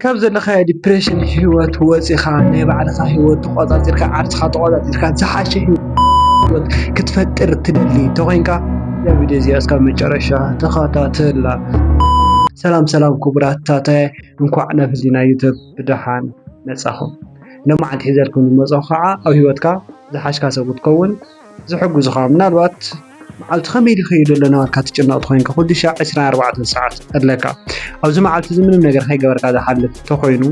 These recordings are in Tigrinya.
ካብ ዘለኻ ዲፕሬሽን ህይወት ወፂኻ ናይ ባዕልኻ ህይወት ተቆፃፂርካ ዓርስኻ ተቆፃፂርካ ዝሓሸ ህይወት ክትፈጥር ትደሊ ተኾይንካ ያ ቪድዮ እዚኣ እስካብ መጨረሻ ተኸታተላ። ሰላም ክቡራታተይ እንኳዕ ናብ ህሊና ዩቲዩብ ብድሓን መፃኹም። ለማዓንቲ ሒዘልኩም ዝመፅኹ ከዓ ኣብ ህይወትካ ዝሓሽካ ሰብ ክትከውን ዝሕግዙኻ ምናልባት መዓልቲ ከመይ ይኸይድ ኣለና ካትጭነቕ ኮይንካ ኩሉ ሻዕ 24 ሰዓት ኣለካ ኣብዚ መዓልቲ እዚ ምንም ነገር ከይገበርካ ዝሓልፍ ተኾይኑ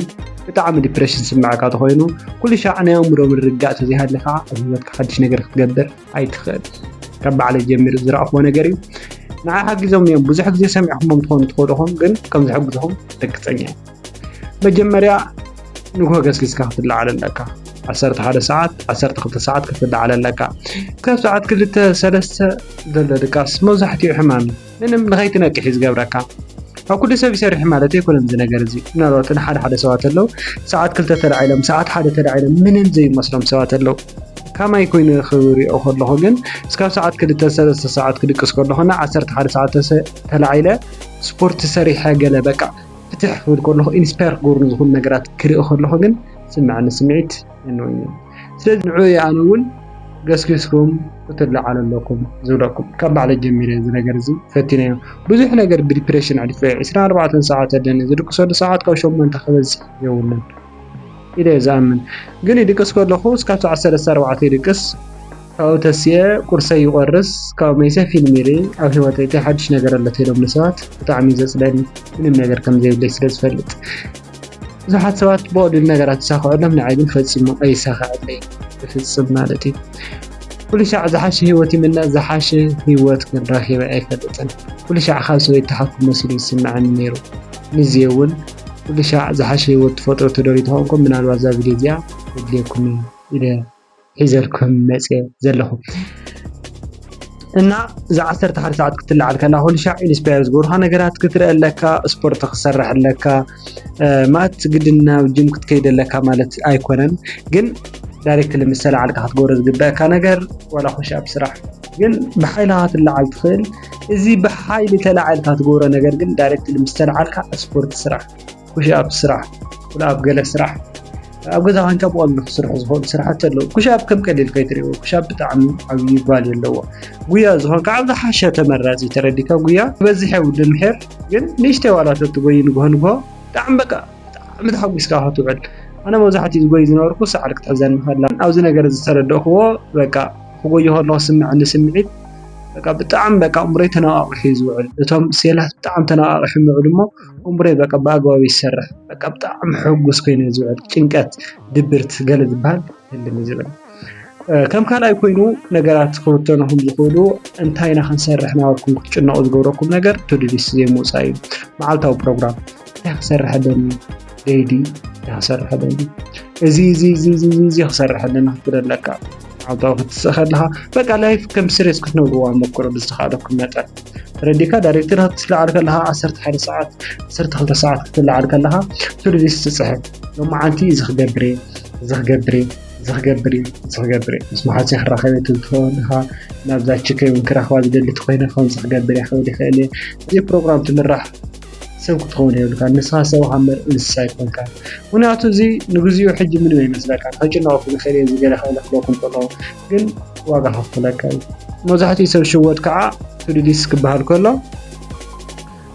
ብጣዕሚ ዲፕሬሽን ስምዓካ ተኾይኑ ኩሉ ሻዕ ናይ ኣእምሮ ምርግጋእ ተዘይሃለካ ኣብ ህይወትካ ሓድሽ ነገር ክትገብር ኣይትኽእል። ካብ ባዕለይ ጀሚሩ ዝረኣኽቦ ነገር እዩ። ንዓይ ሓጊዞም እዮም ብዙሕ ግዜ ሰሚዕኹሞም ትኾኑ ትኽእሉ ኢኹም፣ ግን ከም ዝሕግዝኹም ርግፀኛ እየ። መጀመርያ ንግሆ ገስጊስካ ክትለዓል ኣለካ 11 ሰዓት 12 ሰዓት ክትለዓል ኣለካ። ካብ ሰዓት 2-3 ዘሎ ድቃስ መብዛሕትኡ ሕማም ምንም ንኸይትነቅሕ እዩ ዝገብረካ። ኣብ ኩሉ ሰብ ይሰርሕ ማለት ኣይኮነን እዚ ነገር እዚ። ምናልባት ሓደ ሰባት ኣለው ሰዓት 2 ተላዒሎም ሰዓት 1 ተላዒሎም ምንም ዘይመስሎም ሰባት ኣለው። ከመይ ኮይኑ ክሪኦ ከለኹ ግን እስካብ ሰዓት 2-3 ሰዓት ክድቅስ ከለኹና 11 ሰዓት ተላዒለ ስፖርት ሰሪሐ ገለ በቃ ፍትሕ ክብል ከለኹ ኢንስፓየር ክገብሩ ዝኽእሉ ነገራት ክሪኦ ከለኹ ግን ስምዓኒ ስምዒት እንወኝ። ስለዚ ንዑይ ኣነ እውን ገስኪስኩም ክትለዓሉ ኣለኩም ዝብለኩም ካብ ባዕለይ ጀሚረ እዚ ነገር እዚ ፈቲነዮ ብዙሕ ነገር ብዲፕሬሽን ዓሊፈ 24 ሰዓት ኣለኒ ዝድቅሰሉ ሰዓት ካብ 8 ክበዝሕ የብሉን ኢለ ዝኣምን። ግን ይድቅስ ከለኹ እስካብ ሰዓት 3-4 ይድቅስ ካብኡ ተስየ ቁርሰይ ይቆርስ ካብ መይሰ ፊልም ይርኢ ኣብ ህይወተይ ሓድሽ ነገር ኣሎ ተኢሎም ንሰባት ብጣዕሚ ዘፅለኒ ምንም ነገር ከም ዘይብለይ ስለ ዝፈልጥ ብዙሓት ሰባት ብቀሊሉ ነገራት ይሳኽዑሎም ንዓይ ግን ፈፂሞ ኣይሳኽዐለይ ብፍፅም ማለት እዩ። ኩሉ ሻዕ ዝሓሸ ህይወት ይምነ ዝሓሸ ህይወት ክንረኺበ ኣይፈልጥን። ኩሉ ሻዕ ካብ ሰበይ ተሓኩም መሲሉ ይስምዐኒ ነይሩ። ንዚ እውን ኩሉ ሻዕ ዝሓሸ ህይወት ትፈጥሩ ትደልዩ ተኾንኩም ምናልባት እዛ ቪድዮ እዚኣ ተድልየኩም ኢለ ሒዘልኩም መፅአ ዘለኹ እና እዛ 11 ሰዓት ክትለዓል ከላ ኩሉ ሻዕ ኢንስፓየር ዝገብሩኻ ነገራት ክትርኢ ኣለካ፣ ስፖርት ክሰርሕ ኣለካ ማለት ግድና ጅም ክትከይድ ኣለካ ማለት ኣይኮነን። ግን ዳይሬክት ለምሰላዓልካ ክትገብሮ ዝግበአካ ነገር ወላ ኩሻ ብስራሕ ግን ብሓይልኻ ትለዓል ትኽእል። እዚ ብሓይሊ ተላዓልካ ትገብሮ ነገር ግን ዳይሬክት ለምሰላዓልካ ስፖርት ስራሕ፣ ኩሻፕ ስራሕ፣ ኩላብ ገለ ስራሕ ኣብ ገዛ ኮንካ ብቀሊሉ ክስርሑ ዝኽእሉ ስራሕቲ ኣለዉ። ኩሻፕ ከም ቀሊል ከይትሪእዎ ኩሻፕ ብጣዕሚ ዓብዪ ቫልዩ ኣለዎ። ጉያ ዝኾንካ ኣብ ዝሓሸ ተመራፂ ተረዲካ ጉያ በዚሕ የብሉን ምሕር ግን ንእሽተይ ዋላ ተትጎይ ንግሆ ብጣዕሚ በቃ ብጣዕሚ ተሓጒስካ ክትውዕል። ኣነ መብዛሕትኡ ዝጎይ ዝነበርኩ ሰዓል ክትሕዘኒ ከላ ኣብዚ ነገር ዝተረድእኽዎ በቃ ክጎይ ከለኹ ስምዐኒ ስምዒት በቃ ብጣዕሚ በቃ እምሮይ ተነቓቒሑ ዝውዕል እቶም ሴላት ብጣዕሚ ተነቓቒሖም ይውዕሉ እሞ እምሮይ በቃ ብኣግባቡ ይሰርሕ በቃ ብጣዕሚ ሕጉስ ኮይኑ ዝውዕል ጭንቀት ድብርት ገለ ዝበሃል የለን ዝብል ከም ካልኣይ ኮይኑ ነገራት ክብተንኹም ዝኽእሉ እንታይ ኢና ክንሰርሕ ናበልኩም ክትጭነቑ ዝገብረኩም ነገር ቱዱሊስት ዘይምውፃእ እዩ። መዓልታዊ ፕሮግራም እንታይ ክሰርሕ ኣለኒ ደይዲ ክሰርሕ ኣለኒ እዚ ክሰርሕ ኣለና ክትብል ኣለካ። ዓውታው ክትስእ ከለኻ በቃ ላይፍ ከም ስሬስ ክትነብርዋ ሞክሮ ብዝተኻእለኩም መጠን ተረዲካ ዳይሬክተር ክትለዓል ከለኻ 11 ሰዓት 12 ሰዓት ክትለዓል ከለኻ ቱዱሊስት ትፅሕፍ ሎማዓንቲ ዝኽገብር ምስ ማሓሰይ ክራኸበ ትኾንካ ናብዛ ችከይ እውን ክራኸባ ዝደሊ ትኮይነ ከምዚ ክገብር ይኽእል እየ። እዚ ፕሮግራም ትምራሕ ሰብ ክትኸውን የብልካ ንስኻ ሰብኻ መርእ እንስሳ ይኮንካ። ምክንያቱ እዚ ንግዚኡ ሕጂ ምንም ይመስለካ ከጭነቕኩም ይኽእል እየ ዝገለ ክብለኩም ከለኹ ግን ዋጋ ከፍለካ እዩ። መብዛሕትኡ ሰብ ሽወት ከዓ ቱዱሊስት ክበሃል ከሎ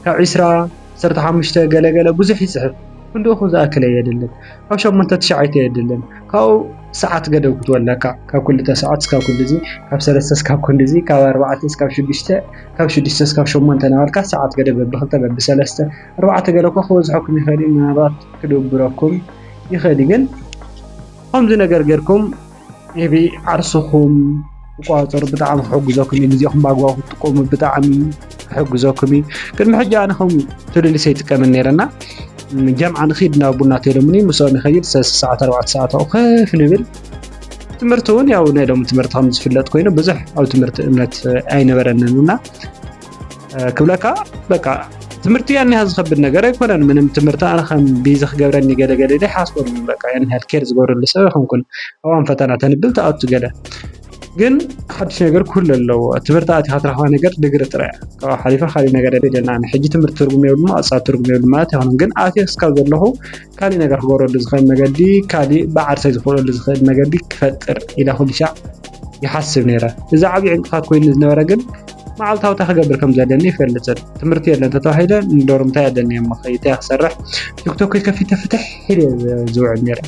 ካብ 20-15 ገለገለ ብዙሕ ይፅሕፍ ክንደኹ ዝኣክለ የድልን ካብ 8-9 የድልን ካብኡ ሰዓት ገደብ ክትወለካ ካብ 2 ሰዓት እስካብ ኩሉዚ ካብ 3 እስካብ ኩሉዚ ካብ 4 እስካብ 6 ካብ 6 እስካብ 8 ናበልካ ሰዓት ገደብ ብ2 ብ3 4 ገለ እኮ ክበዝሐኩም ይኽእል ምናልባት ክድብረኩም ይኽእል። ግን ከምዚ ነገር ጌርኩም ቢ ዓርስኹም ቋፀሩ ብጣዕሚ ክሕግዘኩም እዩ። ግዜኹም ብኣግባቡ ክትጥቀሙ ብጣዕሚ ክሕግዘኩም እዩ። ቅድሚ ሕጂ ኣነ ከም ቱዱሊስት ኣይጥቀምን ነይረና ጀምዓ ንኸይድ ናብ ቡና ተይሎምኒ ምስኦ ንኸይድ 3 ሰዓት 4 ሰዓት ኣው ከፍ ንብል ትምህርቲ እውን ያው ናይ ሎሚ ትምህርቲ ከም ዝፍለጥ ኮይኑ ብዙሕ ኣብ ትምህርቲ እምነት ኣይነበረንን እና ክብለካ በቃ ትምህርቲ ያን ያህል ዝከብድ ነገር ኣይኮነን። ምንም ትምህርቲ ኣነ ከም ቢዚ ክገብረኒ ገለገለ ደ ሓስቦም በቃ ያን ያህል ኬር ዝገብረሉ ሰብ ይኹንኩን ኣብን ፈተና ተንብል ተኣቱ ገለ ግን ሓድሽ ነገር ኩሉ ኣለዎ ትምህርቲ ኣቲኻ ትረኽባ ነገር ድግሪ ጥራይ ካብኡ ሓሊፋ ካሊእ ነገር የለና ሕጂ ትምህርቲ ትርጉም የብሉ ኣፃብ ትርጉም የብሉ ማለት ኣይኮነን ግን ኣትየ እስካብ ዘለኹ ካሊእ ነገር ክገብረሉ ዝኽእል መገዲ ካሊእ ባዓርሰይ ዝኽእለሉ ዝኽእል መገዲ ክፈጥር ኢላ ኩሉ ሻዕ ይሓስብ ነይረ እዚ ዓብዪ ዕንቅፋት ኮይኑ ዝነበረ ግን መዓልታዊ እንታይ ክገብር ከም ዘለኒ ይፈልጥን ትምህርቲ የለን ተተባሂለ ንዶርም እንታይ ኣለኒ እሞ እንታይ ክሰርሕ ቲክቶክ ከፊተ ፍትሕ ኢለ ዝውዕል ነይረ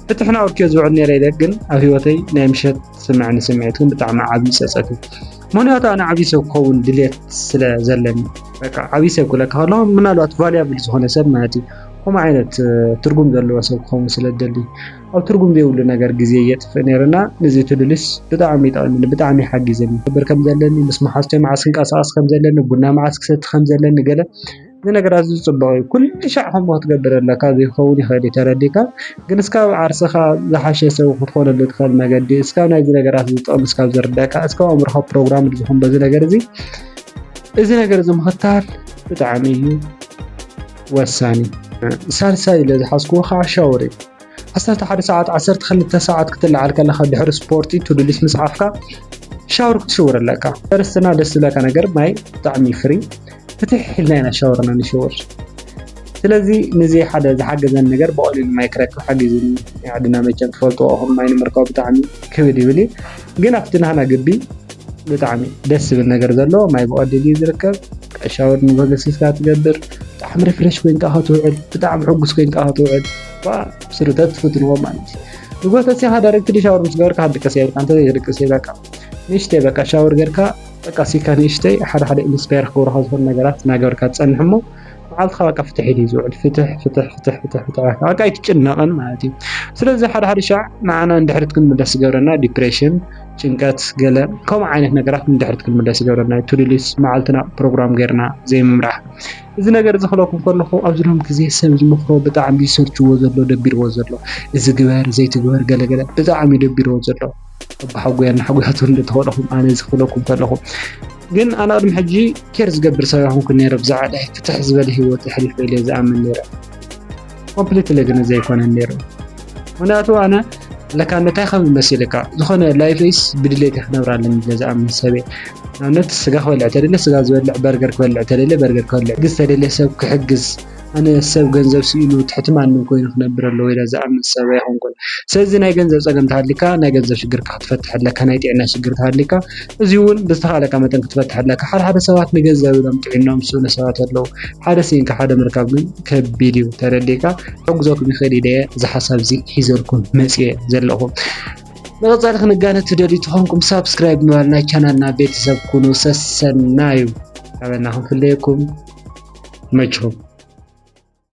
ፍትሕና ወርኪዮ ዝውዕል ነይረ ኢለ ግን ኣብ ሂወተይ ናይ ምሸት ስምዕኒ ስምዒት ግን ብጣዕሚ ዓብዪ ፀፀት እዩ ምክንያቱ ኣነ ዓብዪ ሰብ ክኸውን ድሌት ስለ ዘለኒ በቃ ዓብዪ ሰብ ክብለካ ከለኹ ምናልባት ቫልያብል ዝኾነ ሰብ ማለት እዩ ከምኡ ዓይነት ትርጉም ዘለዎ ሰብ ክኸውን ስለ ዝደሊ ኣብ ትርጉም ዘይብሉ ነገር ግዜ የጥፍእ ነይርና ነዚ ትድልስ ብጣዕሚ ይጠቕመኒ ብጣዕሚ ይሓግዘኒ ክብር ከም ዘለኒ ምስ መሓዝተይ መዓዝ ክንቀሳቐስ ከም ዘለኒ ቡና መዓዝ ክሰቲ ከም ዘለኒ ገለ እዚ ነገራት ዝፅበቕ እዩ ኩሉ ሻዕ ከምኡ ክትገብር ኣለካ ዘይኸውን ይኽእል እዩ ተረዲእካ ግን እስካብ ዓርስኻ ዝሓሸ ሰብ ክትኮነሉ ትኽእል መገዲ እስካብ ናይዚ ነገራት ዝጠቕም እስካብ ዝርዳእካ እስካብ ኣእምሮኻ ፕሮግራም ዝኾን በዚ ነገር እዚ ነገር እዚ ምኽታል ብጣዕሚ እዩ ወሳኒ ሳልሳይ ኢለ ዝሓዝክዎ ከዓ ሻወር እዩ 11 ሰዓት 12 ሰዓት ክትለዓል ከለኻ ድሕሪ ስፖርቲ ቱዱሊስ ምፅሓፍካ ሻወር ክትሽውር ኣለካ ፈርስትና ደስ ዝብለካ ነገር ማይ ብጣዕሚ ፍሪ ፍትሕ ኢልና ኢና ሻወርና ንሽውር ስለዚ ነዚ ሓደ ዝሓገዘን ነገር ብቐሊሉ ማይ ክረክብ ሓጊዙኒ ዓድና መቸም ትፈልጥዎ ኢኹም ማይ ንምርካብ ብጣዕሚ ክብድ ይብል ግን ኣብቲ ናህና ግቢ ብጣዕሚ ደስ ዝብል ነገር ዘለዎ ማይ ብቐሊሉ እዩ ዝርከብ ሻወር ንበገሲስካ ትገብር ብጣዕሚ ሪፍሬሽ ኮይንካ ክትውዕል ብጣዕሚ ሕጉስ ኮይንካ ክትውዕል ስሩተት ትፍትንዎ ማለት እዩ ንጎተሲ ሃዳረግቲ ሻወር ምስ ገበርካ ሃድቀስ የብልካ እንተ ዘይድቅስ በቃ ንእሽተይ በቃ ሻወር ጌርካ በቃ ሲካ ንእሽተይ ሓደ ሓደ ኢንስፓየር ክገብርካ ዝኽእል ነገራት እናገበርካ ትፀንሕ እሞ መዓልትኻ በቃ ፍትሕ ኢሉ ዝውዕል ፍትሕ በቃ ኣይትጭነቕን ማለት እዩ ስለዚ ሓደ ሓደ ሻዕ ንዓና እንድሕሪት ክንምለስ ዝገብረና ዲፕሬሽን ጭንቀት ገለ ከምኡ ዓይነት ነገራት እንድሕሪት ክንምለስ ይገብረና ቱዱሊስ መዓልትና ፕሮግራም ጌርና ዘይምምራሕ እዚ ነገር ዝኽለኩም ከለኹ ኣብዚ ሎም ግዜ ሰብ ዝመክሮ ብጣዕሚ ዝሰርችዎ ዘሎ ደቢርዎ ዘሎ እዚ ግበር ዘይትግበር ገለገለ ብጣዕሚ ደቢርዎ ዘሎ ብሓጉያን ሓጉያት እንደተኸለኹም ኣነ ዝኽለኩም ከለኹ ግን ኣነ ቅድሚ ሕጂ ኬር ዝገብር ሰብ ኣይኮንኩን ነይረ ብዛዕባ ፍትሕ ዝበለ ሂወት ሕሊፈ ኢለ ዝኣምን ነይረ ኮምፕሊትሊ ግን ዘይኮነን ነይሩ ምክንያቱ ኣነ ለካ እንታይ ከም ዝመስለካ ዝኾነ ላይፌስ ብድሌት ክነብር ኣለኒ ኢለ ዝኣምን ሰብ እየ ንኣብነት ስጋ ክበልዕ ተደለ ስጋ ዝበልዕ በርገር ክበልዕ ተደለ በርገር ክበልዕ ግዝ ተደለ ሰብ ክሕግዝ ኣነ ሰብ ገንዘብ ስኢሉ ትሕቲ ማንም ኮይኑ ክነብር ኣለዎ ኢለ ዝኣምን ሰብ ኣይኮንኩን ስለዚ ናይ ገንዘብ ፀገም ተሃሊካ ናይ ገንዘብ ሽግርካ ክትፈትሕ ኣለካ ናይ ጥዕና ሽግር ተሃሊካ እዚ እውን ብዝተኻለካ መጠን ክትፈትሕ ኣለካ ሓደ ሰባት ንገንዘብ ኢሎም ጥዕኖም ዝስእኑ ሰባት ኣለዉ ሓደ ስኢንካ ሓደ ምርካብ ግን ከቢድ እዩ ተረዲእካ ሕጉዘኩም ይኽእል ኢለ እዚ ሓሳብ እዚ ሒዘልኩም መፅየ ዘለኹ ንቐፃሊ ክንጋነይ ትደልዩ ተኾንኩም ሳብስክራይብ ምባል ናይ ቻናልና ቤተሰብ ኩኑ ሰሰና እዩ ኣበና ክንፍለየኩም መችኹም